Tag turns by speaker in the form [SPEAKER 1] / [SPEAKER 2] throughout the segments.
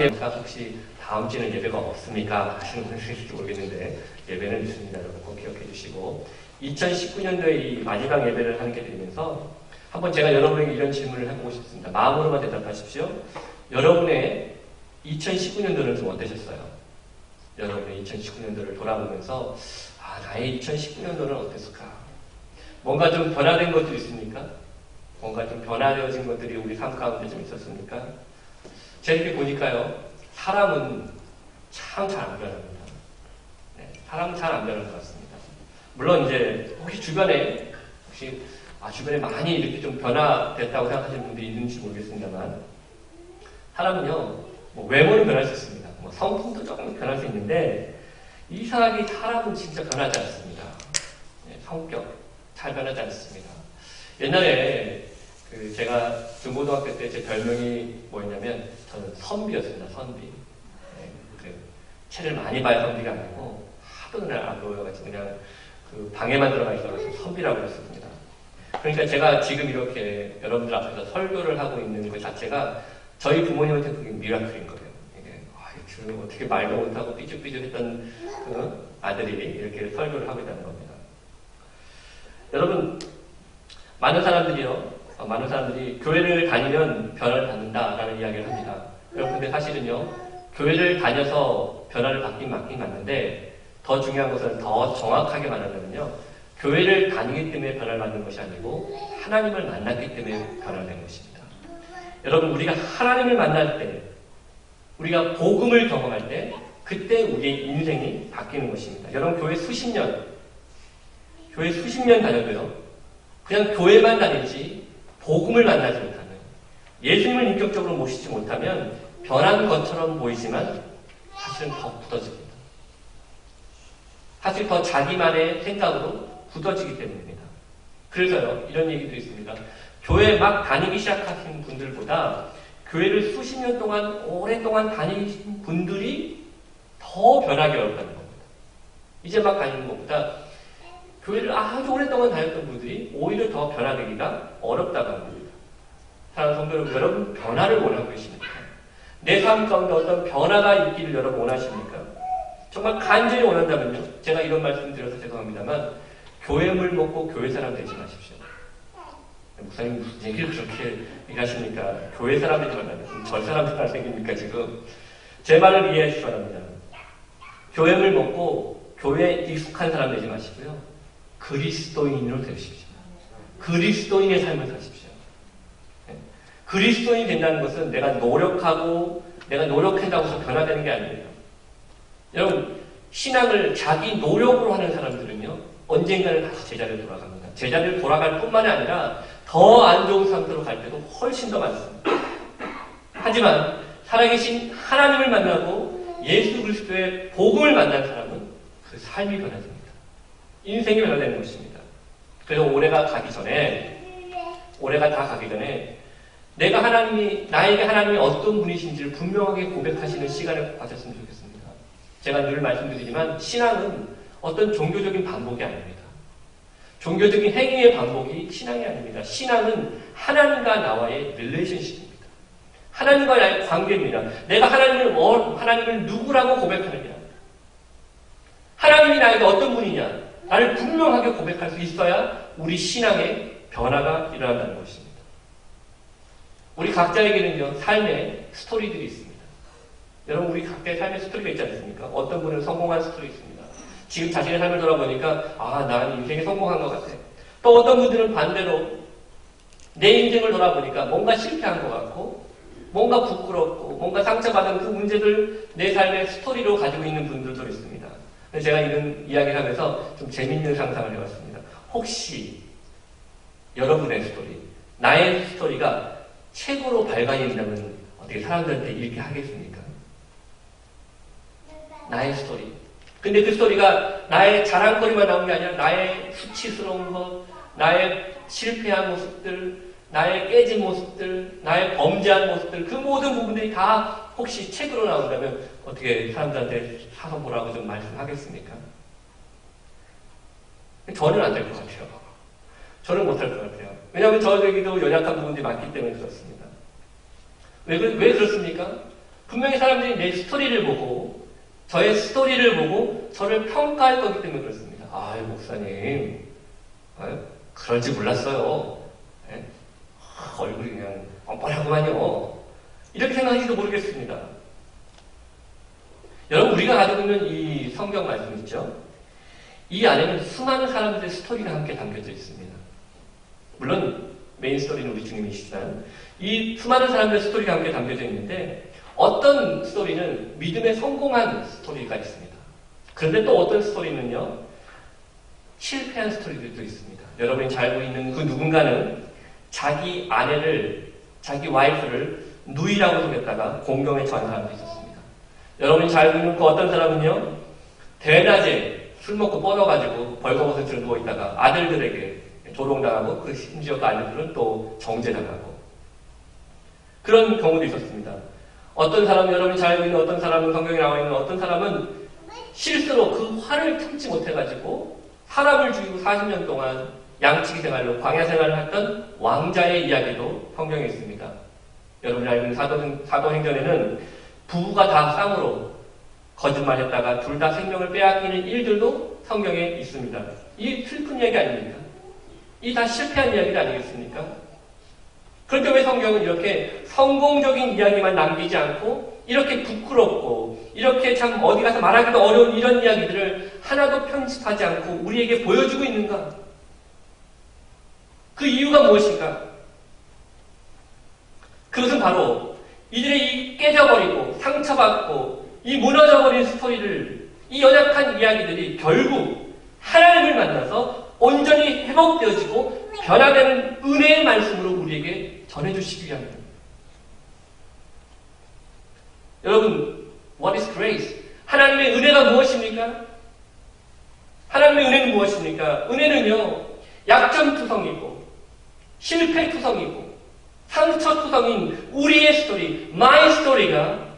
[SPEAKER 1] 혹시 다음 주에는 예배가 없습니까? 하시는 분이 있을지 모르겠는데 예배는 있습니다. 여러분 꼭 기억해 주시고 2019년도에 이 마지막 예배를 함께 드리면서 한번 제가 여러분에게 이런 질문을 해보고 싶습니다. 마음으로만 대답하십시오. 여러분의 2019년도는 좀 어떠셨어요? 여러분의 2019년도를 돌아보면서 나의 2019년도는 어땠을까? 뭔가 좀 변화된 것도 있습니까? 뭔가 좀 변화되어진 것들이 우리 삶 가운데 좀 있었습니까? 제가 이렇게 보니까요, 사람은 참 잘 안 변합니다. 네, 사람은 잘 안 변할 것 같습니다. 물론 이제 혹시 주변에 많이 이렇게 좀 변화됐다고 생각하시는 분들이 있는지 모르겠습니다만, 사람은요, 외모는 변할 수 있습니다. 성품도 조금 변할 수 있는데, 이상하게 사람은 진짜 변하지 않습니다. 네, 성격 잘 변하지 않습니다. 옛날에 제가 중고등학교 때 제 별명이 뭐였냐면 저는 선비였습니다. 선비. 네, 책을 많이 봐야 선비가 아니고 하도 그냥 안 보여가지고 그냥 방에만 들어가 있어서 선비라고 했습니다. 그러니까 제가 지금 이렇게 여러분들 앞에서 설교를 하고 있는 것 자체가 저희 부모님한테 그게 미라클인 거예요. 이게 지금 어떻게 말도 못하고 삐죽삐죽했던 아들이 이렇게 설교를 하고 있다는 겁니다. 여러분, 많은 사람들이 교회를 다니면 변화를 받는다라는 이야기를 합니다. 여러분, 근데 사실은요, 교회를 다녀서 변화를 받긴 맞는데, 더 중요한 것은 더 정확하게 말하면요, 교회를 다니기 때문에 변화를 받는 것이 아니고, 하나님을 만났기 때문에 변화를 된 것입니다. 여러분, 우리가 하나님을 만날 때, 우리가 복음을 경험할 때, 그때 우리의 인생이 바뀌는 것입니다. 여러분, 교회 수십 년 다녀도요, 그냥 교회만 다니지, 복음을 만나지 못하면, 예수님을 인격적으로 모시지 못하면 변한 것처럼 보이지만 사실은 더 굳어집니다. 사실 더 자기만의 생각으로 굳어지기 때문입니다. 그래서요, 이런 얘기도 있습니다. 교회 막 다니기 시작하신 분들보다 교회를 수십 년 동안 오랫동안 다니신 분들이 더 변하기 어렵다는 겁니다. 이제 막 다니는 것보다 교회를 아주 오랫동안 다녔던 분들이 오히려 더 변화되기가 어렵다고 합니다. 사랑하는 성도 여러분, 여러분 변화를 원하고 계십니까? 내 삶 가운데 어떤 변화가 있기를 여러분 원하십니까? 정말 간절히 원한다면요. 제가 이런 말씀 드려서 죄송합니다만 교회물 먹고 교회 사람 되지 마십시오. 목사님 무슨 얘기를 그렇게 얘기하십니까? 교회 사람 되지 말라면 절 사람 생깁니까 지금? 제 말을 이해해 주시기 바랍니다. 교회물 먹고 교회에 익숙한 사람 되지 마시고요. 그리스도인으로 되십시오. 그리스도인의 삶을 사십시오. 그리스도인이 된다는 것은 내가 노력한다고 해서 변화되는 게 아니에요. 여러분, 신앙을 자기 노력으로 하는 사람들은요, 언젠가는 다시 제자리로 돌아갑니다. 제자리로 돌아갈 뿐만이 아니라 더 안 좋은 상태로 갈 때도 훨씬 더 많습니다. 하지만 살아계신 하나님을 만나고 예수 그리스도의 복음을 만난 사람은 그 삶이 변화됩니다. 인생이 변화되는 것입니다. 그래서 올해가 다 가기 전에 나에게 하나님이 어떤 분이신지를 분명하게 고백하시는 시간을 가졌으면 좋겠습니다. 제가 늘 말씀드리지만 신앙은 어떤 종교적인 반복이 아닙니다. 종교적인 행위의 반복이 신앙이 아닙니다. 신앙은 하나님과 나와의 릴레이션십입니다. 하나님과 나의 관계입니다. 내가 하나님을 누구라고 고백하느냐, 하나님이 나에게 어떤 분이냐, 나를 분명하게 고백할 수 있어야 우리 신앙의 변화가 일어난다는 것입니다. 우리 각자에게는요, 삶의 스토리들이 있습니다. 여러분, 우리 각자의 삶의 스토리가 있지 않습니까? 어떤 분은 성공한 스토리 있습니다. 지금 자신의 삶을 돌아보니까, 난 인생에 성공한 것 같아. 또 어떤 분들은 반대로 내 인생을 돌아보니까 뭔가 실패한 것 같고, 뭔가 부끄럽고, 뭔가 상처받은 그 문제들 내 삶의 스토리로 가지고 있는 분들도 있습니다. 제가 이런 이야기를 하면서 좀 재밌는 상상을 해봤습니다. 혹시 여러분의 스토리, 나의 스토리가 책으로 발간된다면 어떻게 사람들한테 읽게 하겠습니까? 나의 스토리. 근데 그 스토리가 나의 자랑거리만 나온 게 아니라 나의 수치스러운 것, 나의 실패한 모습들, 나의 깨진 모습들, 나의 범죄한 모습들, 그 모든 부분들이 다 혹시 책으로 나온다면 어떻게 사람들한테 사서 보라고 좀 말씀하겠습니까? 저는 안 될 것 같아요. 저는 못할 것 같아요. 왜냐하면 저에게도 연약한 부분들이 많기 때문에 그렇습니다. 왜 그렇습니까? 분명히 사람들이 내 스토리를 보고 저의 스토리를 보고 저를 평가할 거기 때문에 그렇습니다. 아유 목사님 그럴 줄 몰랐어요. 얼굴이 그냥 뻔뻔하구만요. 이렇게 생각하실지도 모르겠습니다. 여러분 우리가 가지고 있는 이 성경 말씀 있죠? 이 안에는 수많은 사람들의 스토리가 함께 담겨져 있습니다. 물론 메인 스토리는 우리 주님이시지만 이 수많은 사람들의 스토리가 함께 담겨져 있는데 어떤 스토리는 믿음에 성공한 스토리가 있습니다. 그런데 또 어떤 스토리는요 실패한 스토리들도 있습니다. 여러분이 잘 알고 있는 그 누군가는 자기 아내를 자기 와이프를 누이라고 속였다가 공경에 처한 사람도 있었습니다. 여러분이 잘 알고 있는 그 어떤 사람은요 대낮에 술 먹고 뻗어가지고 벌거벗은 채로 누워있다가 아들들에게 조롱당하고 그 심지어 그 아들들은 또 정죄당하고 그런 경우도 있었습니다. 어떤 사람은 여러분이 잘 알고 있는 어떤 사람은 성경에 나와 있는 어떤 사람은 실수로 그 화를 참지 못해가지고 사람을 죽이고 40년 동안 양치기 생활로 광야 생활을 했던 왕자의 이야기도 성경에 있습니다. 여러분이 알고 있는 사도행전에는 부부가 다 쌍으로 거짓말했다가 둘 다 생명을 빼앗기는 일들도 성경에 있습니다. 이 슬픈 이야기 아닙니까? 이 다 실패한 이야기 아니겠습니까? 그런데 왜 성경은 이렇게 성공적인 이야기만 남기지 않고 이렇게 부끄럽고 이렇게 참 어디 가서 말하기도 어려운 이런 이야기들을 하나도 편집하지 않고 우리에게 보여주고 있는가? 그 이유가 무엇인가? 그것은 바로 이들의 이 깨져버리고 상처받고 이 무너져버린 스토리를 이 연약한 이야기들이 결국 하나님을 만나서 온전히 회복되어지고 변화되는 은혜의 말씀으로 우리에게 전해주시기 위함입니다. 여러분, what is grace? 하나님의 은혜가 무엇입니까? 하나님의 은혜는 무엇입니까? 은혜는요, 약점투성이고 실패투성이고 상처투성인 우리의 스토리, my 스토리가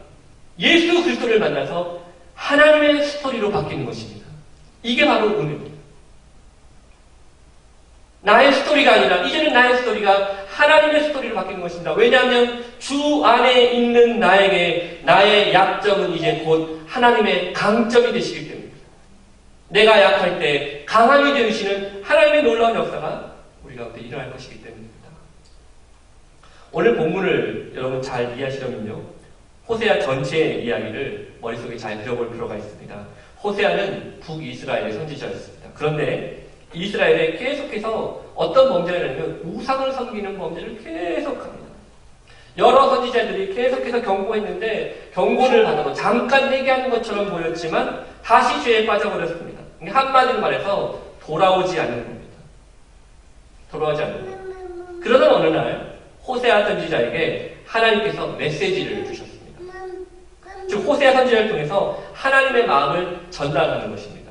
[SPEAKER 1] 예수 그리스도를 만나서 하나님의 스토리로 바뀌는 것입니다. 이게 바로 은혜입니다. 나의 스토리가 아니라 이제는 나의 스토리가 하나님의 스토리로 바뀌는 것입니다. 왜냐하면 주 안에 있는 나에게 나의 약점은 이제 곧 하나님의 강점이 되시기 때문입니다. 내가 약할 때 강함이 되시는 하나님의 놀라운 역사가 우리 가운데 일어날 것이기 때문입니다. 오늘 본문을 여러분 잘 이해하시려면요, 호세아 전체의 이야기를 머릿속에 잘 그려볼 필요가 있습니다. 호세아는 북이스라엘의 선지자였습니다. 그런데 이스라엘에 계속해서 어떤 범죄를 하냐면 우상을 섬기는 범죄를 계속합니다. 여러 선지자들이 계속해서 경고했는데 경고를 받아도 잠깐 회개하는 것처럼 보였지만 다시 죄에 빠져버렸습니다. 한마디로 말해서 돌아오지 않는 겁니다. 돌아오지 않는 겁니다. 그러던 어느 날 호세아 선지자에게 하나님께서 메시지를 주셨습니다. 즉 호세아 선지자를 통해서 하나님의 마음을 전달하는 것입니다.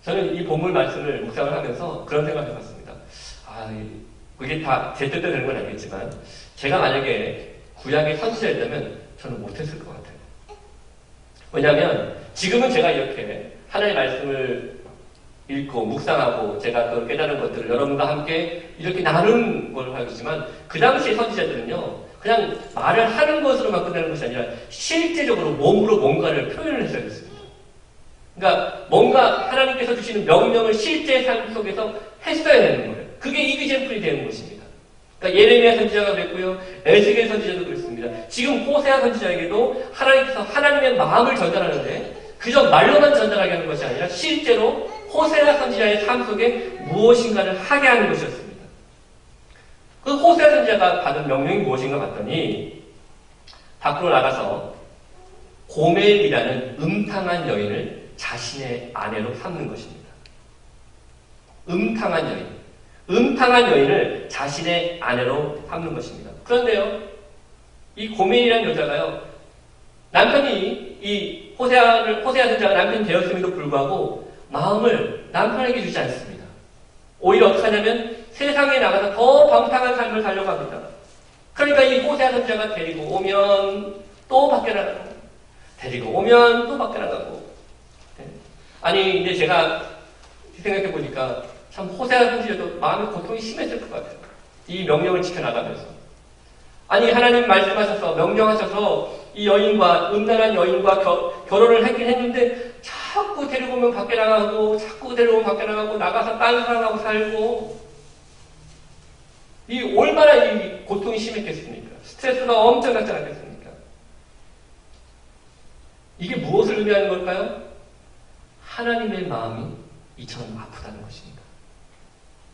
[SPEAKER 1] 저는 이 본문 말씀을 묵상을 하면서 그런 생각을 해봤습니다. 그게 다 제 뜻대로 되는 건 아니겠지만 제가 만약에 구약의 선지자였다면 저는 못했을 것 같아요. 왜냐하면 지금은 제가 이렇게 하나님의 말씀을 읽고 묵상하고 제가 그 깨달은 것들을 여러분과 함께 이렇게 나누는 걸 하겠지만 그 당시의 선지자들은요 그냥 말을 하는 것으로만 끝나는 것이 아니라 실제적으로 몸으로 뭔가를 표현을 했어야 됐습니다. 그러니까 뭔가 하나님께서 주시는 명령을 실제 삶 속에서 했어야 되는 거예요. 그게 이그젠플이 되는 것입니다. 그러니까 예레미야 선지자가 그랬고요, 에스겔 선지자도 그랬습니다. 지금 호세아 선지자에게도 하나님께서 하나님의 마음을 전달하는데 그저 말로만 전달하게 하는 것이 아니라 실제로 호세아 선지자의 삶 속에 무엇인가를 하게 하는 것이었습니다. 그 호세아 선지자가 받은 명령이 무엇인가 봤더니 밖으로 나가서 고멜이라는 음탕한 여인을 자신의 아내로 삼는 것입니다. 음탕한 여인. 음탕한 여인을 자신의 아내로 삼는 것입니다. 그런데요, 이 고멜이라는 여자가요, 남편이 이 호세아 선지자가 남편이 되었음에도 불구하고 마음을 남편에게 주지 않습니다. 오히려 어떻게 하냐면 세상에 나가서 더 방탕한 삶을 살려고 합니다. 그러니까 이 호세아 선지자가 데리고 오면 또 밖에 나가고 데리고 오면 또 밖에 나가고. 아니 이제 제가 생각해 보니까 참 호세아 선지자도 마음의 고통이 심했을 것 같아요. 이 명령을 지켜나가면서. 아니 하나님 말씀하셔서 명령하셔서 이 여인과, 음란한 여인과 결혼을 하긴 했는데 자꾸 데리고 오면 밖에 나가고, 자꾸 데리고 오면 밖에 나가고, 나가서 딴 사람하고 살고, 이 얼마나 이 고통이 심했겠습니까? 스트레스가 엄청나지 않겠습니까? 이게 무엇을 의미하는 걸까요? 하나님의 마음이 이처럼 아프다는 것입니다.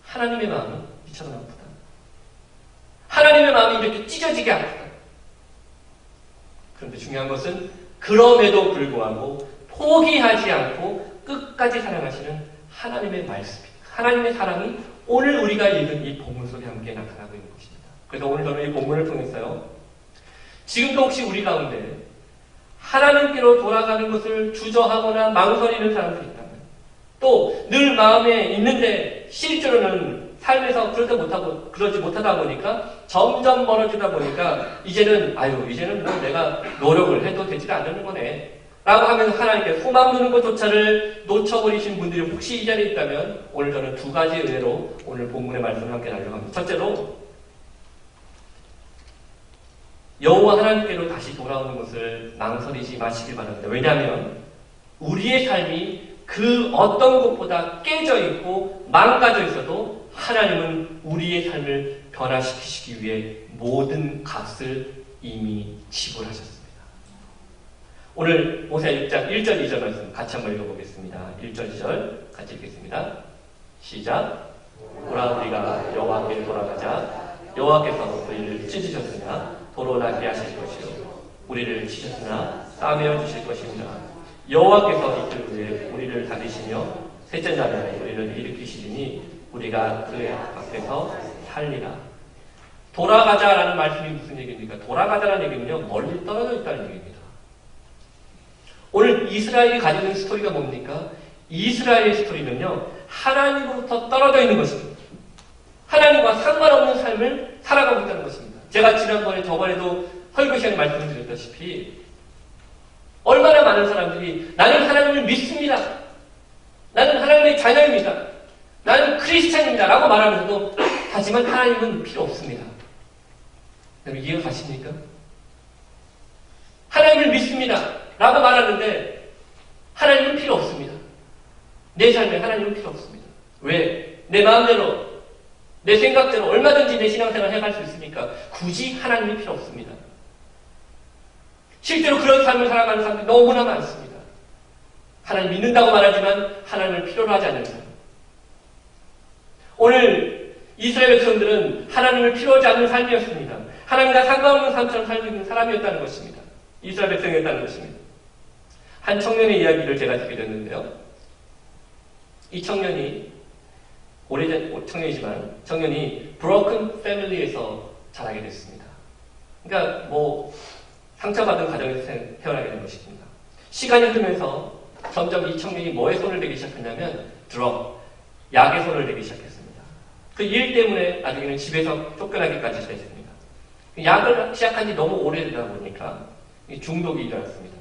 [SPEAKER 1] 하나님의 마음이 이처럼 아프다. 하나님의 마음이 이렇게 찢어지게 아프다. 그런데 중요한 것은 그럼에도 불구하고 포기하지 않고 끝까지 사랑하시는 하나님의 말씀입니다. 하나님의 사랑이 오늘 우리가 읽은 이 본문 속에 함께 나타나고 있는 것입니다. 그래서 오늘 저는 이 본문을 통해서요, 지금도 혹시 우리 가운데 하나님께로 돌아가는 것을 주저하거나 망설이는 사람들이 있다면, 또 늘 마음에 있는데 실제로는 삶에서 그러지 못하다 보니까 점점 멀어지다 보니까 이제는 뭐 내가 노력을 해도 되지 않는 거네 라고 하면서 하나님께 소망 두는 것조차를 놓쳐버리신 분들이 혹시 이 자리에 있다면, 오늘 저는 두 가지 은혜로 오늘 본문의 말씀을 함께 나누려고 합니다. 첫째로, 여호와 하나님께로 다시 돌아오는 것을 망설이지 마시길 바랍니다. 왜냐하면 우리의 삶이 그 어떤 것보다 깨져 있고 망가져 있어도 하나님은 우리의 삶을 변화시키시기 위해 모든 값을 이미 지불하셨습니다. 오늘 모세 6장 1절 2절 말씀 같이 한번 읽어보겠습니다. 1절 2절 같이 읽겠습니다. 시작. 오라 우리가 여호와께 돌아가자. 여호와께서 우리를 찢으셨으나 도로 나게 하실 것이요 우리를 치셨으나 싸매어 주실 것입니다. 여호와께서 이틀 후에 우리를 다리시며 셋째 날에 우리를 일으키시리니 우리가 그의 앞에서 살리라. 돌아가자라는 말씀이 무슨 얘기입니까? 돌아가자라는 얘기는요, 멀리 떨어져 있다는 얘기입니다. 오늘 이스라엘이 가지고 있는 스토리가 뭡니까? 이스라엘의 스토리는요, 하나님으로부터 떨어져 있는 것입니다. 하나님과 상관없는 삶을 살아가고 있다는 것입니다. 제가 저번에도 설교 시간에 말씀드렸다시피 얼마나 많은 사람들이 나는 하나님을 믿습니다. 나는 하나님의 자녀입니다. 나는 크리스찬입니다. 라고 말하면서도 하지만 하나님은 필요 없습니다. 여러분 이해가 가십니까? 하나님을 믿습니다. 라고 말하는데 하나님은 필요 없습니다. 내 삶에 하나님은 필요 없습니다. 왜? 내 마음대로, 내 생각대로 얼마든지 내 신앙생활을 해갈 수 있으니까 굳이 하나님이 필요 없습니다. 실제로 그런 삶을 살아가는 사람들이 너무나 많습니다. 하나님 믿는다고 말하지만 하나님을 필요로 하지 않는 사람. 오늘 이스라엘 백성들은 하나님을 필요하지 않는 삶이었습니다. 하나님과 상관없는 삶처럼 살고 있는 사람이었다는 것입니다. 이스라엘 백성이었다는 것입니다. 한 청년의 이야기를 제가 듣게 됐는데요. 이 청년이 오래전 청년이지만 청년이 브로큰 패밀리에서 자라게 됐습니다. 그러니까 상처받은 가정에서 태어나게 된 것입니다. 시간이 흐르면서 점점 이 청년이 뭐에 손을 대기 시작했냐면 약에 손을 대기 시작했습니다. 그 일 때문에 나중에는 집에서 쫓겨나기까지 했습니다. 약을 시작한 지 너무 오래되다 보니까 중독이 일어났습니다.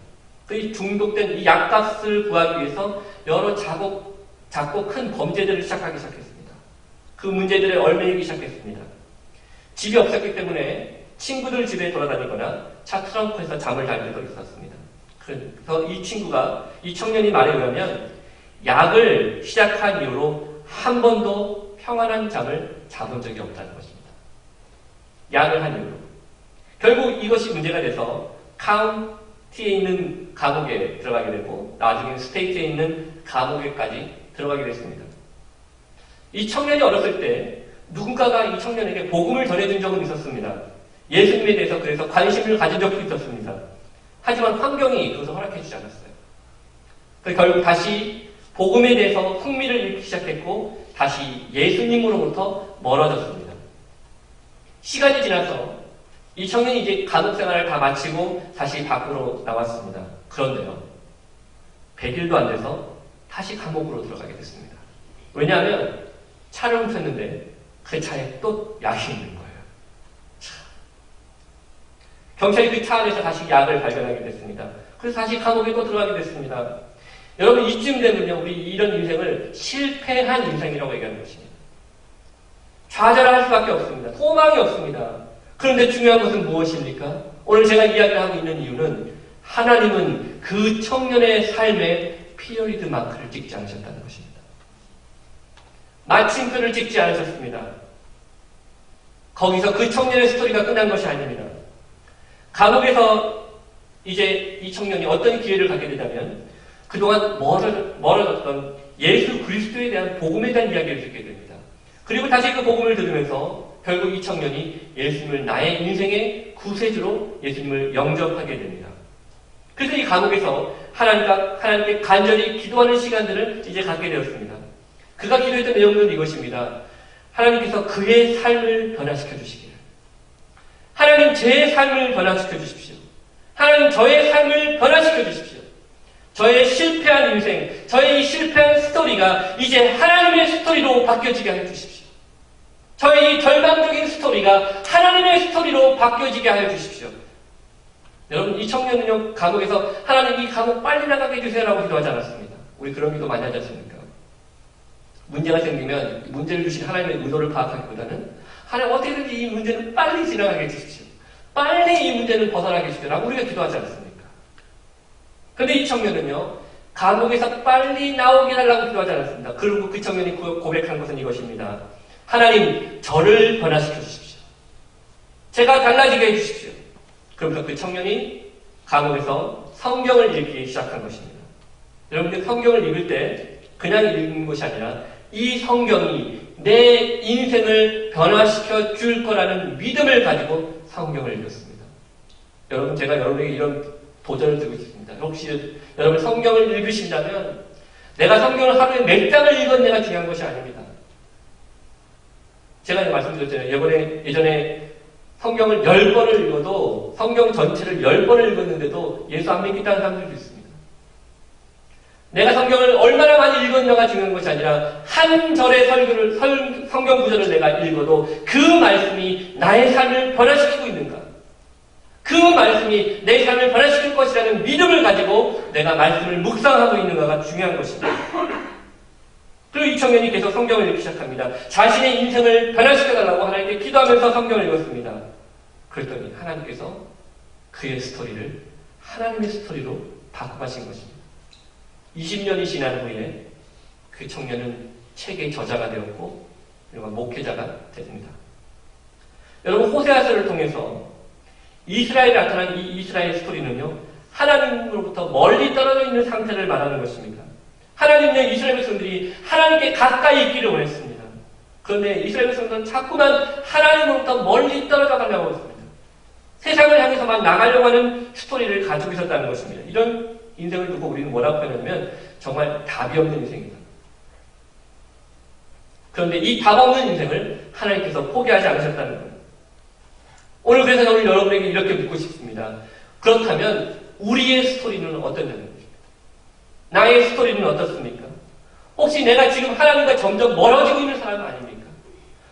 [SPEAKER 1] 그 중독된 이 약값을 구하기 위해서 여러 작고 큰 범죄들을 시작하기 시작했습니다. 그 문제들에 얼매이기 시작했습니다. 집이 없었기 때문에 친구들 집에 돌아다니거나 차 트렁크에서 잠을 잘 때도 있었습니다. 그래서 이 청년이 말에 의하면 약을 시작한 이후로 한 번도 평안한 잠을 자본 적이 없다는 것입니다. 약을 한 이후로. 결국 이것이 문제가 돼서 카운티에 있는 감옥에 들어가게 되고 나중에 스테이트에 있는 감옥에까지 들어가게 됐습니다. 이 청년이 어렸을 때 누군가가 이 청년에게 복음을 전해준 적은 있었습니다. 예수님에 대해서 그래서 관심을 가진 적도 있었습니다. 하지만 환경이 그것을 허락해주지 않았어요. 그래서 결국 다시 복음에 대해서 흥미를 잃기 시작했고 다시 예수님으로부터 멀어졌습니다. 시간이 지나서 이 청년이 이제 감옥 생활을 다 마치고 다시 밖으로 나왔습니다. 그런데요, 100일도 안 돼서 다시 감옥으로 들어가게 됐습니다. 왜냐하면 차를 훔쳤는데 그 차에 또 약이 있는 거예요. 경찰이 그 차 안에서 다시 약을 발견하게 됐습니다. 그래서 다시 감옥에 또 들어가게 됐습니다. 여러분 이쯤 되면요, 우리 이런 인생을 실패한 인생이라고 얘기하는 것입니다. 좌절할 수밖에 없습니다. 소망이 없습니다. 그런데 중요한 것은 무엇입니까? 오늘 제가 이야기를 하고 있는 이유는 하나님은 그 청년의 삶에 피어리드 마크를 찍지 않으셨다는 것입니다. 마침표를 찍지 않으셨습니다. 거기서 그 청년의 스토리가 끝난 것이 아닙니다. 감옥에서 이제 이 청년이 어떤 기회를 갖게 되냐면 그동안 멀어졌던 예수 그리스도에 대한 복음에 대한 이야기를 듣게 됩니다. 그리고 다시 그 복음을 들으면서 결국 이 청년이 예수님을 나의 인생의 구세주로 예수님을 영접하게 됩니다. 그래서 이 감옥에서 하나님께 간절히 기도하는 시간들을 이제 갖게 되었습니다. 그가 기도했던 내용은 이것입니다. 하나님께서 그의 삶을 변화시켜 주시기를. 하나님 제 삶을 변화시켜 주십시오. 하나님 저의 삶을 변화시켜 주십시오. 저의 실패한 인생, 저의 이 실패한 스토리가 이제 하나님의 스토리로 바뀌어지게 하여 주십시오. 저의 이 절망적인 스토리가 하나님의 스토리로 바뀌어지게 하여 주십시오. 여러분, 이 청년은요, 감옥에서 하나님 이 감옥 빨리 나가게 해주세요라고 기도하지 않았습니다. 우리 그런 기도 많이 하지 않습니까? 문제가 생기면 문제를 주신 하나님의 의도를 파악하기보다는 하나님 어떻게든지 이 문제는 빨리 지나가게 해주십시오. 빨리 이 문제는 벗어나게 해주시라고 우리가 기도하지 않습니까? 그런데 이 청년은요, 감옥에서 빨리 나오게 해달라고 기도하지 않았습니다. 그리고 그 청년이 고백한 것은 이것입니다. 하나님, 저를 변화시켜 주십시오. 제가 달라지게 해주십시오. 그러면서 그 청년이 감옥에서 성경을 읽기 시작한 것입니다. 여러분들 성경을 읽을 때 그냥 읽는 것이 아니라 이 성경이 내 인생을 변화시켜 줄 거라는 믿음을 가지고 성경을 읽었습니다. 여러분, 제가 여러분에게 이런 도전을 드리고 싶습니다. 혹시 여러분 성경을 읽으신다면 내가 성경을 하루에 몇 장을 읽었냐가 중요한 것이 아닙니다. 제가 말씀드렸잖아요. 예전에 성경을 10번을 읽어도 성경 전체를 10번을 읽었는데도 예수 안 믿겠다는 사람들도 있습니다. 내가 성경을 얼마나 많이 읽었냐가 중요한 것이 아니라 한 절의 성경 구절을 내가 읽어도 그 말씀이 나의 삶을 변화시키고 있는가? 그 말씀이 내 삶을 변화시킬 것이라는 믿음을 가지고 내가 말씀을 묵상하고 있는가가 중요한 것입니다. 그리고 이 청년이 계속 성경을 읽기 시작합니다. 자신의 인생을 변화시켜달라고 하나님께 기도하면서 성경을 읽었습니다. 그랬더니 하나님께서 그의 스토리를 하나님의 스토리로 바꿔가신 것입니다. 20년이 지난 후에 그 청년은 책의 저자가 되었고 그리고 목회자가 됐습니다. 여러분, 호세아서를 통해서 이스라엘에 나타난 이 이스라엘 스토리는요, 하나님으로부터 멀리 떨어져 있는 상태를 말하는 것입니다. 하나님은 이스라엘 백성들이 하나님께 가까이 있기를 원했습니다. 그런데 이스라엘 백성들은 자꾸만 하나님으로부터 멀리 떨어져 가려고 했습니다. 세상을 향해서만 나가려고 하는 스토리를 가지고 있었다는 것입니다. 이런 인생을 두고 우리는 뭐라고 표현하면 정말 답이 없는 인생입니다. 그런데 이 답 없는 인생을 하나님께서 포기하지 않으셨다는 거예요. 오늘 그래서 오늘 여러분에게 이렇게 묻고 싶습니다. 그렇다면 우리의 스토리는 어떠냐는 나의 스토리는 어떻습니까? 혹시 내가 지금 하나님과 점점 멀어지고 있는 사람은 아닙니까?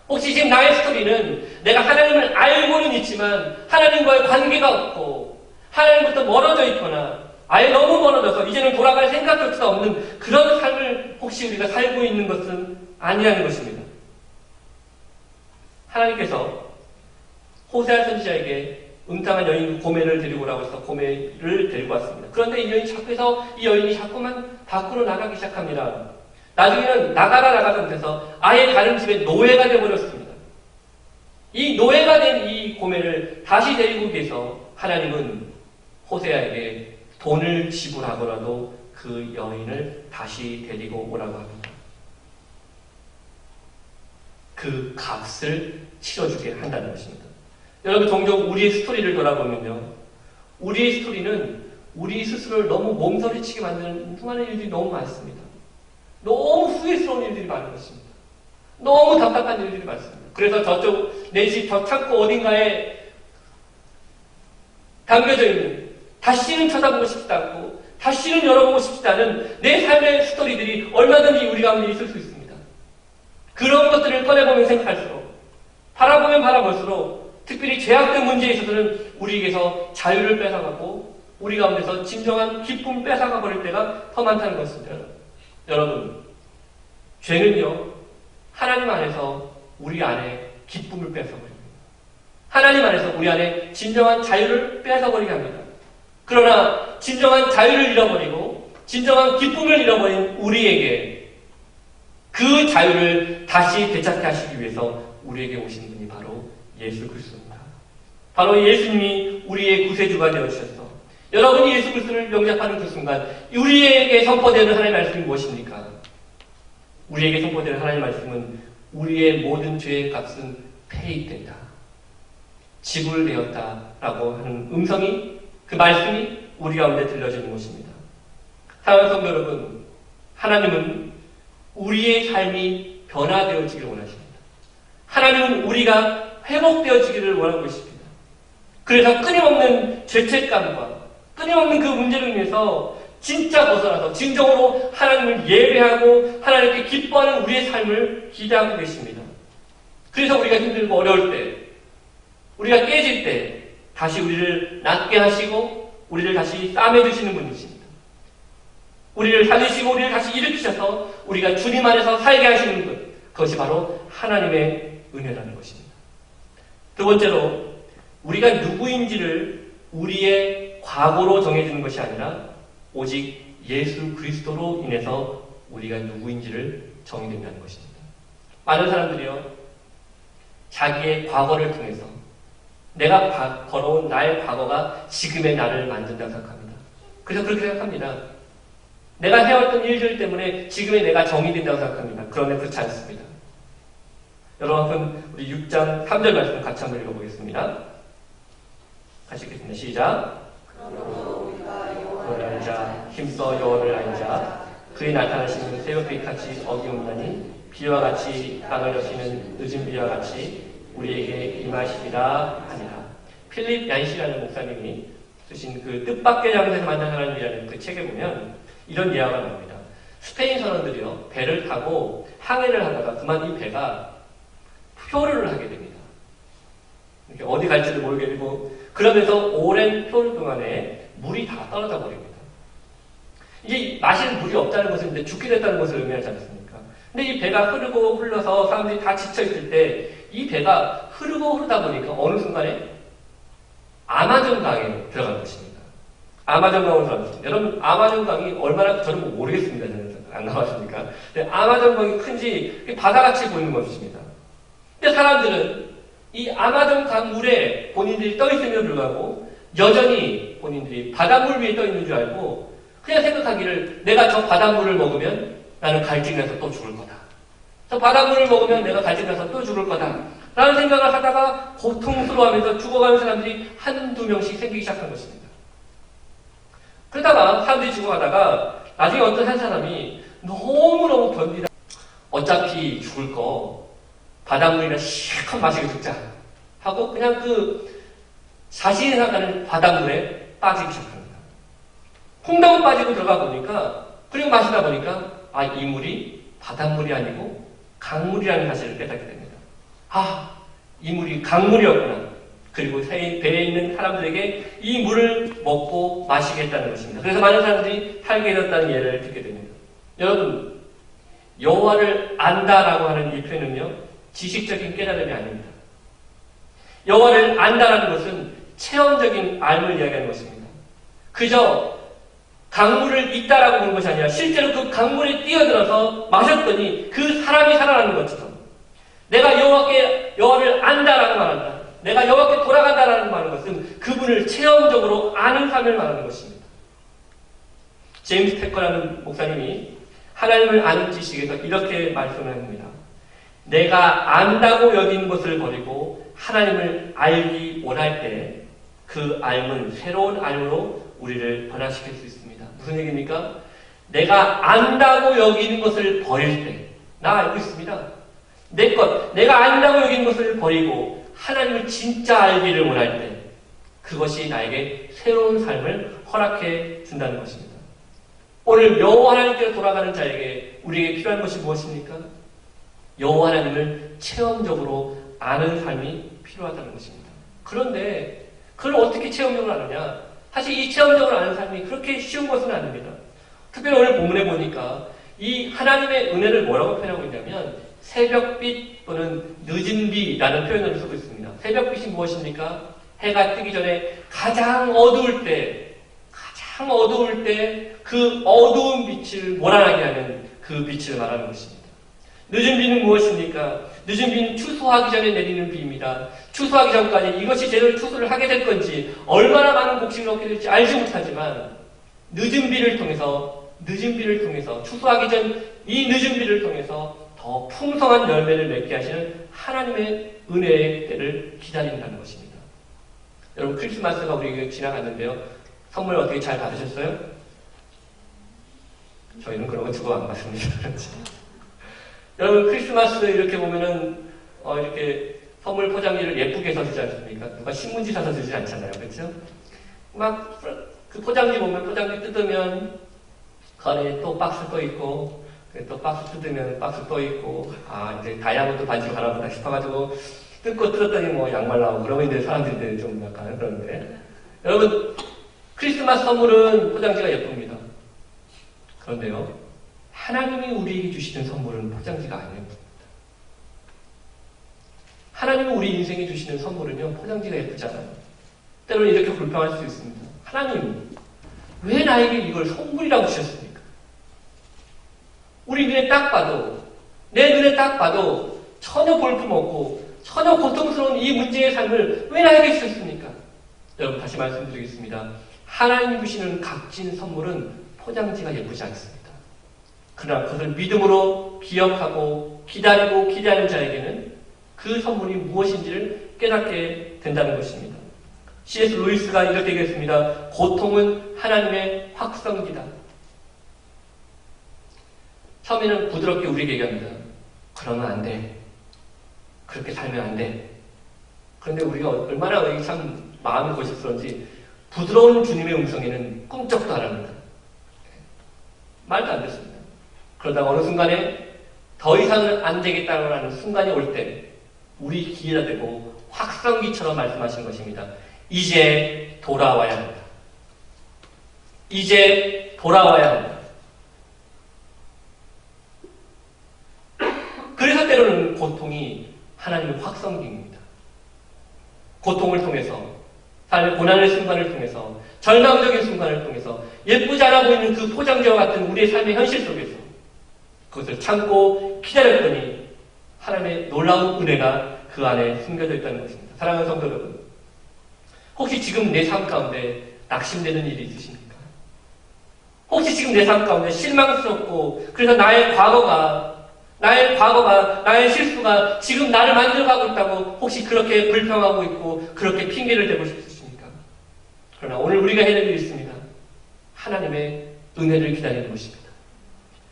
[SPEAKER 1] 혹시 지금 나의 스토리는 내가 하나님을 알고는 있지만 하나님과의 관계가 없고 하나님부터 멀어져 있거나 아예 너무 멀어져서 이제는 돌아갈 생각조차 없는 그런 삶을 혹시 우리가 살고 있는 것은 아니라는 것입니다. 하나님께서 호세아 선지자에게 음탕한 여인 고멜을 데리고 오라고 해서 고멜을 데리고 왔습니다. 그런데 이 여인이 자꾸만 밖으로 나가기 시작합니다. 나중에는 나가다 못해서 아예 다른 집에 노예가 되어버렸습니다. 이 노예가 된 이 고멜을 다시 데리고 오기 위해서 하나님은 호세아에게 돈을 지불하고라도 그 여인을 다시 데리고 오라고 합니다. 그 값을 치러주게 한다는 것입니다. 여러분, 종종 우리의 스토리를 돌아보면요, 우리의 스토리는 우리 스스로를 너무 몸서리치게 만드는 수많은 일들이 너무 많습니다. 너무 후회스러운 일들이 많은 것입니다. 너무 답답한 일들이 많습니다. 그래서 저쪽 내 집 저 창고 어딘가에 담겨져 있는, 다시는 쳐다보고 싶지 않고 다시는 열어보고 싶지 않은 내 삶의 스토리들이 얼마든지 우리 가운데 있을 수 있습니다. 그런 것들을 꺼내보면 생각할수록, 바라보면 바라볼수록 특별히 죄악된 문제에 있어서는 우리에게서 자유를 뺏어가고 우리 가운데서 진정한 기쁨을 뺏어가 버릴 때가 더 많다는 것입니다. 여러분, 죄는요, 하나님 안에서 우리 안에 기쁨을 뺏어버립니다. 하나님 안에서 우리 안에 진정한 자유를 빼앗아버리게 합니다. 그러나 진정한 자유를 잃어버리고 진정한 기쁨을 잃어버린 우리에게 그 자유를 다시 되찾게 하시기 위해서 우리에게 오신 분이 바로 예수 그리스도입니다. 바로 예수님이 우리의 구세주가 되어주셔서 여러분이 예수 그리스도를 영접하는 그 순간 우리에게 선포되는 하나님의 말씀이 무엇입니까? 우리에게 선포되는 하나님의 말씀은 우리의 모든 죄의 값은 폐입된다. 지불되었다라고 하는 음성이, 그 말씀이 우리 가운데 들려지는 것입니다. 사랑하는 성도 여러분, 하나님은 우리의 삶이 변화되어지기를 원하십니다. 하나님은 우리가 회복되어지기를 원하고 있습니다. 그래서 끊임없는 죄책감과 끊임없는 그 문제로 인해서 진짜 벗어나서 진정으로 하나님을 예배하고 하나님께 기뻐하는 우리의 삶을 기대하고 계십니다. 그래서 우리가 힘들고 어려울 때, 우리가 깨질 때 다시 우리를 낫게 하시고 우리를 다시 싸매주시는 분이십니다. 우리를 살리시고 우리를 다시 일으키셔서 우리가 주님 안에서 살게 하시는 분, 그것이 바로 하나님의 은혜라는 것입니다. 두 번째로, 우리가 누구인지를 우리의 과거로 정해지는 것이 아니라 오직 예수 그리스도로 인해서 우리가 누구인지를 정의된다는 것입니다. 많은 사람들이요, 자기의 과거를 통해서 내가 걸어온 나의 과거가 지금의 나를 만든다고 생각합니다. 그래서 그렇게 생각합니다. 내가 해왔던 일들 때문에 지금의 내가 정의된다고 생각합니다. 그러나 그렇지 않습니다. 여러분, 우리 6장 3절 말씀 같이 한번 읽어보겠습니다. 같이 읽겠습니다. 시작. 여호와를 알자, 힘써 여호와를 알자. 그의 나타나시는 새벽빛 같이 어기옵나니 비와 같이 땅을 여시는 늦은 비와 같이 우리에게 임하시리라 하니라. 필립 얀시라는 목사님이 쓰신 그 뜻밖의 장소에서 만난 하나님이라는 그 책에 보면 이런 예화가 나옵니다. 스페인 선원들이요, 배를 타고 항해를 하다가 그만 이 배가 표류를 하게 됩니다. 이렇게 어디 갈지를 모르게 되고, 그러면서 오랜 표류 동안에 물이 다 떨어져 버립니다. 이게 마실 물이 없다는 것은 이제 죽게 됐다는 것을 의미하지 않습니까? 근데 이 배가 흐르고 흘러서 사람들이 다 지쳐있을 때 이 배가 흐르고 흐르다 보니까 어느 순간에 아마존강에 들어간 것입니다. 아마존강으로 들어간 것입니다. 여러분, 아마존강이 얼마나, 저는 모르겠습니다. 저는 안 가봤으니까. 근데 아마존강이 큰지 바다같이 보이는 것입니다. 근데 사람들은 이 아마존강 물에 본인들이 떠 있음에도 불구하고 여전히 본인들이 바닷물 위에 떠 있는 줄 알고 그냥 생각하기를, 내가 저 바닷물을 먹으면 나는 갈증나서 또 죽을 거다. 저 바닷물을 먹으면 내가 갈증나서 또 죽을 거다. 라는 생각을 하다가 고통스러워하면서 죽어가는 사람들이 한두 명씩 생기기 시작한 것입니다. 그러다가 사람들이 죽어가다가 나중에 어떤 한 사람이 너무너무 견디다, 어차피 죽을 거 바닷물이나 실컷 마시고 죽자 하고 그냥 그 자신이 생각하는 바닷물에 빠지기 시작합니다. 콩닥 빠지고 들어가 보니까, 그리고 마시다 보니까 이 물이 바닷물이 아니고 강물이라는 사실을 깨닫게 됩니다. 이 물이 강물이었구나. 그리고 배에 있는 사람들에게 이 물을 먹고 마시겠다는 것입니다. 그래서 많은 사람들이 살게 되었다는 예를 듣게 됩니다. 여러분, 여호와를 안다라고 하는 이 표현은요, 지식적인 깨달음이 아닙니다. 여호와를 안다라는 것은 체험적인 알을 이야기하는 것입니다. 그저 강물을 있다라고 보는 것이 아니라 실제로 그 강물에 뛰어들어서 마셨더니 그 사람이 살아나는 것처럼, 내가 여호와를 안다라고 말한다, 내가 여호와께 돌아간다라는 말하는 것은 그분을 체험적으로 아는 삶을 말하는 것입니다. 제임스 테커라는 목사님이 하나님을 아는 지식에서 이렇게 말씀을 합니다. 내가 안다고 여기는 것을 버리고 하나님을 알기 원할 때 그 알은 새로운 알로 우리를 변화시킬 수 있습니다. 무슨 얘기입니까? 내가 안다고 여기는 것을 버릴 때, 나 알고 있습니다. 내 것, 내가 안다고 여기는 것을 버리고 하나님을 진짜 알기를 원할 때 그것이 나에게 새로운 삶을 허락해 준다는 것입니다. 오늘 여호와 하나님께로 돌아가는 자에게 우리에게 필요한 것이 무엇입니까? 여호와 하나님을 체험적으로 아는 삶이 필요하다는 것입니다. 그런데 그걸 어떻게 체험적으로 아느냐? 사실 이 체험적으로 아는 삶이 그렇게 쉬운 것은 아닙니다. 특별히 오늘 본문에 보니까 이 하나님의 은혜를 뭐라고 표현하고 있냐면 새벽빛 또는 늦은 비라는 표현을 쓰고 있습니다. 새벽빛이 무엇입니까? 해가 뜨기 전에 가장 어두울 때 그 어두운 빛을 몰아나게 하는 그 빛을 말하는 것입니다. 늦은 비는 무엇입니까? 늦은 비는 추수하기 전에 내리는 비입니다. 추수하기 전까지 이것이 제대로 추수를 하게 될 건지 얼마나 많은 곡식을 얻게 될지 알지 못하지만 늦은 비를 통해서 추수하기 전 이 늦은 비를 통해서 더 풍성한 열매를 맺게 하시는 하나님의 은혜의 때를 기다린다는 것입니다. 여러분, 크리스마스가 우리에게 지나갔는데요. 선물 어떻게 잘 받으셨어요? 저희는 그런 거 주고 안 받습니다. 여러분, 크리스마스 이렇게 보면은 이렇게 선물 포장지를 예쁘게 써주지 않습니까? 누가 신문지 사서 주지 않잖아요. 그렇죠? 막 그 포장지 보면 포장지 뜯으면 그 안에 또 박스 또 있고 또 박스 뜯으면 박스 또 있고 이제 다이아몬드 반지로 가나보다 싶어가지고 뜯었더니 뭐 양말 나오고 그러면 이제 사람들이 좀 약간 그런데 여러분, 크리스마스 선물은 포장지가 예쁩니다. 그런데요, 하나님이 우리에게 주시는 선물은 포장지가 아닙니다. 하나님이 우리 인생에 주시는 선물은요, 포장지가 예쁘지 않아요. 때로는 이렇게 불평할 수 있습니다. 하나님, 왜 나에게 이걸 선물이라고 주셨습니까? 우리 눈에 딱 봐도, 내 눈에 딱 봐도 전혀 볼품없고 전혀 고통스러운 이 문제의 삶을 왜 나에게 주셨습니까? 여러분, 다시 말씀드리겠습니다. 하나님이 주시는 값진 선물은 포장지가 예쁘지 않습니다. 그러나 그것을 믿음으로 기억하고 기다리고 기대하는 자에게는 그 선물이 무엇인지를 깨닫게 된다는 것입니다. C.S. 루이스가 이렇게 얘기했습니다. 고통은 하나님의 확성기다. 처음에는 부드럽게 우리에게 얘기합니다. 그러면 안 돼. 그렇게 살면 안 돼. 그런데 우리가 얼마나 참 마음이 고집스러운지 부드러운 주님의 음성에는 꿈쩍도 안 합니다. 말도 안 됐습니다. 그러다가 어느 순간에 더 이상은 안 되겠다고 하는 순간이 올 때 우리 귀에다 대고 확성기처럼 말씀하신 것입니다. 이제 돌아와야 한다. 이제 돌아와야 한다. 그래서 때로는 고통이 하나님의 확성기입니다. 고통을 통해서, 삶의 고난의 순간을 통해서, 절망적인 순간을 통해서, 예쁘지 않아 보이는 그 포장지와 같은 우리의 삶의 현실 속에서 그것을 참고 기다렸더니 하나님의 놀라운 은혜가 그 안에 숨겨져 있다는 것입니다. 사랑하는 성도 여러분, 혹시 지금 내 삶 가운데 낙심되는 일이 있으십니까? 혹시 지금 내 삶 가운데 실망스럽고 그래서 나의 과거가, 나의 실수가 지금 나를 만들어가고 있다고 혹시 그렇게 불평하고 있고 그렇게 핑계를 대고 싶으십니까? 그러나 오늘 우리가 해야 될 일이 있습니다. 하나님의 은혜를 기다리는 것입니다.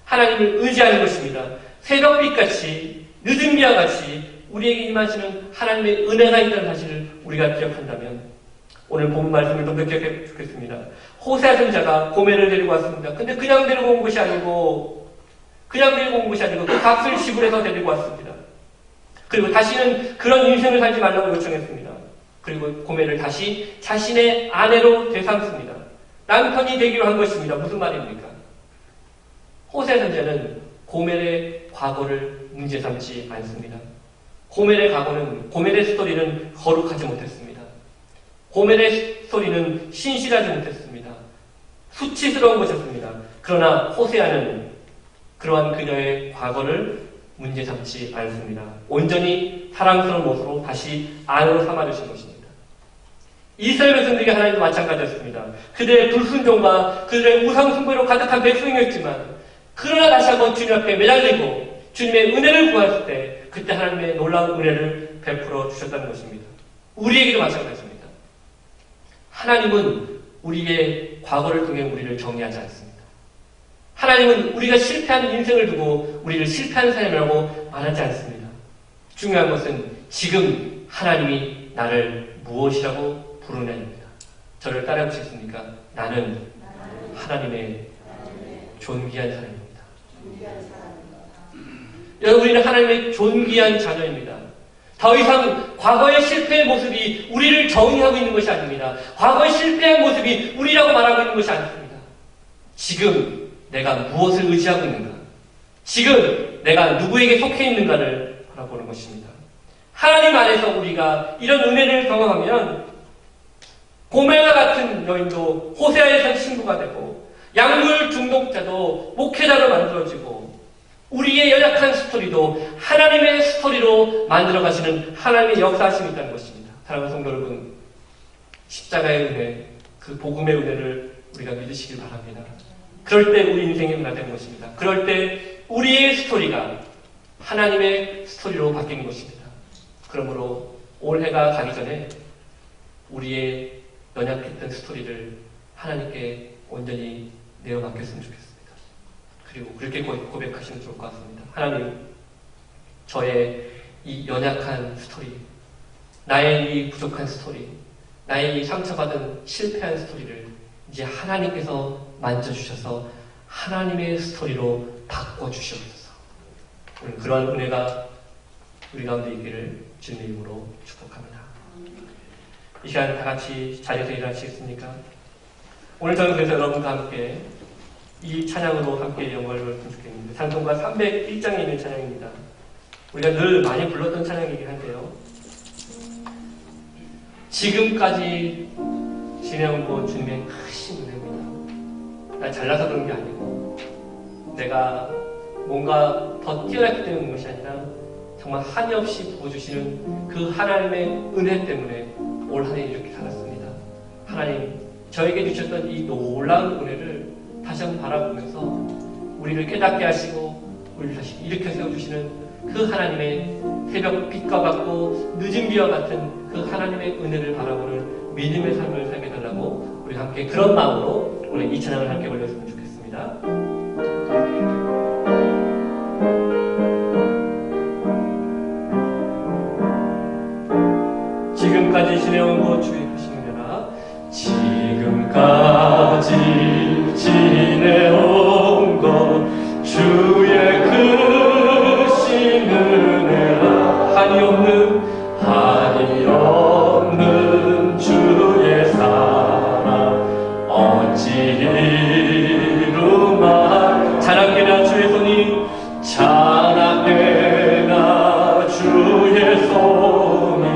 [SPEAKER 1] 하나님을 의지하는 것입니다. 새벽빛같이, 늦은 비와 같이 우리에게 임하시는 하나님의 은혜가 있다는 사실을 우리가 기억한다면 오늘 본 말씀을 좀 더 기억해 주겠습니다. 호세아 선지자가 고멜을 데리고 왔습니다. 근데 그냥 데리고 온 것이 아니고 그 값을 지불해서 데리고 왔습니다. 그리고 다시는 그런 인생을 살지 말라고 요청했습니다. 그리고 고멜을 다시 자신의 아내로 되삼습니다. 남편이 되기로 한 것입니다. 무슨 말입니까? 호세아 선지자는 고멜의 과거를 문제 삼지 않습니다. 고멜의 스토리는 거룩하지 못했습니다. 고멜의 스토리는 신실하지 못했습니다. 수치스러운 것이었습니다. 그러나 호세아는 그러한 그녀의 과거를 문제 삼지 않습니다. 온전히 사랑스러운 모습으로 다시 아내로 삼아주신 것입니다. 이스라엘 백성들에게 하나님도 마찬가지였습니다. 그들의 불순종과 그들의 우상숭배로 가득한 백성이었지만 그러나 다시 한번 주님 앞에 매달리고 주님의 은혜를 구했을 때 그때 하나님의 놀라운 은혜를 베풀어 주셨다는 것입니다. 우리에게도 마찬가지입니다. 하나님은 우리의 과거를 통해 우리를 정의하지 않습니다. 하나님은 우리가 실패한 인생을 두고 우리를 실패한 사람이라고 말하지 않습니다. 중요한 것은 지금 하나님이 나를 무엇이라고 부르느냐입니다. 저를 따라해 보시겠습니까? 나는 하나님의 존귀한 사람입니다. 여러분, 우리는 하나님의 존귀한 자녀입니다. 더 이상 과거의 실패의 모습이 우리를 정의하고 있는 것이 아닙니다. 과거의 실패한 모습이 우리라고 말하고 있는 것이 아닙니다. 지금 내가 무엇을 의지하고 있는가? 지금 내가 누구에게 속해 있는가를 바라보는 것입니다. 하나님 안에서 우리가 이런 은혜를 경험하면 고멜과 같은 여인도 호세아에서 신부가 되고 약물 중독자도 목회자로 만들어지고 우리의 연약한 스토리도 하나님의 스토리로 만들어가시는 하나님의 역사하심이 있다는 것입니다. 사랑하는 성도 여러분, 십자가의 은혜, 그 복음의 은혜를 우리가 믿으시길 바랍니다. 그럴 때 우리 인생이 변화되는 것입니다. 그럴 때 우리의 스토리가 하나님의 스토리로 바뀌는 것입니다. 그러므로 올해가 가기 전에 우리의 연약했던 스토리를 하나님께 온전히 내어 맡겼으면 좋겠습니다. 그리고 그렇게 고백하시면 좋을 것 같습니다. 하나님, 저의 이 연약한 스토리, 나의 이 부족한 스토리, 나의 이 상처받은 실패한 스토리를 이제 하나님께서 만져주셔서 하나님의 스토리로 바꿔주시옵소서. 오늘 그러한 은혜가 우리 가운데 있기를 주님의 이름으로 축복합니다. 이 시간 다 같이 자리에서 일어나시겠습니까? 오늘 저는 그래서 여러분과 함께 이 찬양으로 함께 영광을 돌렸으면 좋겠는데, 찬송가 301장에 있는 찬양입니다. 우리가 늘 많이 불렀던 찬양이긴 한데요, 지금까지 지내온 것 주님의 크신 은혜입니다. 나 잘나서 그런 게 아니고 내가 뭔가 더 뛰어났기 때문에 그런 것이 아니라 정말 한이 없이 부어주시는 그 하나님의 은혜 때문에 올 한 해 이렇게 살았습니다. 하나님, 저에게 주셨던 이 놀라운 은혜를 다시 한번 바라보면서 우리를 깨닫게 하시고 우리를 다시 일으켜 세워주시는 그 하나님의 새벽 빛과 같고 늦은 비와 같은 그 하나님의 은혜를 바라보는 믿음의 삶을 살게 해달라고 우리 함께 그런 마음으로 오늘 이 찬양을 함께 올렸으면 좋겠습니다. 지금까지 지내온 것 주의 크신 은혜라. 지금까지 지내온 것 주의 크신 은혜라. 한이 없는 주의 사랑 어찌 이루마. 자랑되나 주의 손이, 자랑되나 주의 손이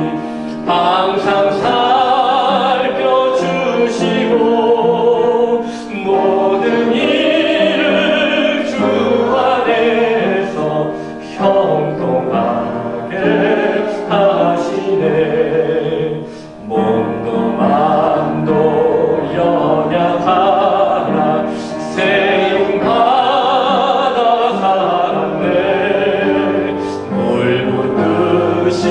[SPEAKER 1] 항상 살펴주시고 모든 일을 주 안에서 형통하게 하시네. 몸도 마음도 연약하나 세움받아 살았네. 물 붓듯이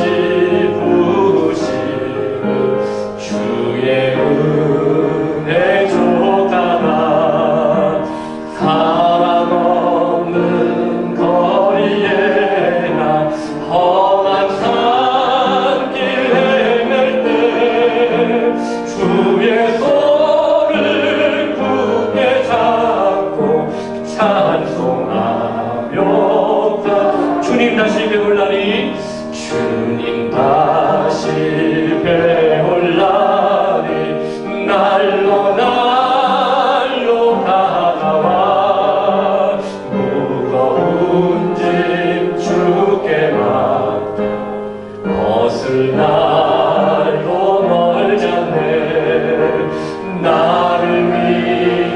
[SPEAKER 1] 주의 은혜 족하나 사랑 없는 거리에 나 험한 산길 헤맬 때 주의 손을 굳게 잡고 찬송하며 주님 다시 배울 날이, 주님 다시 배울 날이 날로 다가와 무거운 짐 주께 맡겨 벗을 날로 멀지 않네. 나를 위해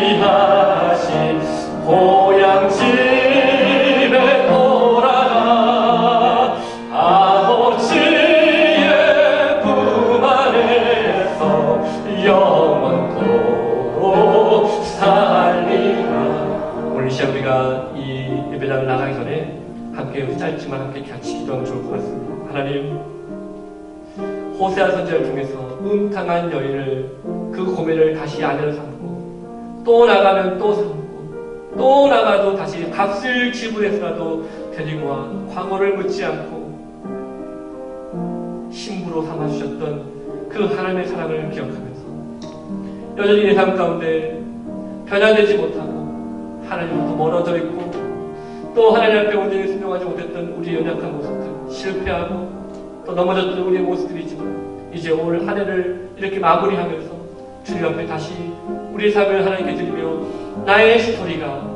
[SPEAKER 1] 예비하신 고향 집에 돌아가 아버지의 품 안에서 영원토록 살리라. 오늘 이 시간 우리가 이 예배당을 나가기 전에 함께 짧지만 함께 같이 기도하면 좋을 것 같습니다. 하나님, 호세아 선지자를 통해서 음탕한 여인을, 그 고멜을 다시 아내로 삼고 또 나가면 또 삼고 또 나가도 다시 값을 지불해서라도 데리고 와 과거를 묻지 않고 신부로 삼아주셨던 그 하나님의 사랑을 기억하면서 여전히 내 삶 가운데 변화되지 못하고 하나님부터 멀어져 있고 또 하나님 앞에 온전히 순종하지 못했던 우리의 연약한 모습들, 실패하고 또 넘어졌던 우리의 모습들이지만 이제 올 한 해를 이렇게 마무리하면서 주님 앞에 다시 우리의 삶을 하나님께 드리며 나의 스토리가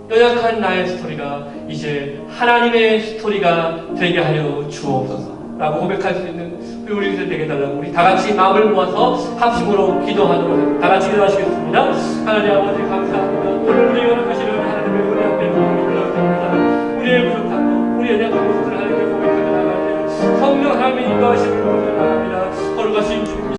[SPEAKER 1] 연약한 나의 스토리가 이제 하나님의 스토리가 되게 하여 주옵소서 라고 고백할 수 있는 우리 우리들 되게 달라고 우리 다 같이 마음을 모아서 합심으로 기도하도록 다 같이 기도하시겠습니다. 하나님 아버지 감사합니다. 오늘 우리가 하시는 하나님의 은혜 앞에 마음을 올려드립니다. 우리의 부족함, 우리의 연약한 모습을 하나님께 고백하며 나갈 때 성령 하나님의 인도하심을 나갑니다. 거룩하신 주님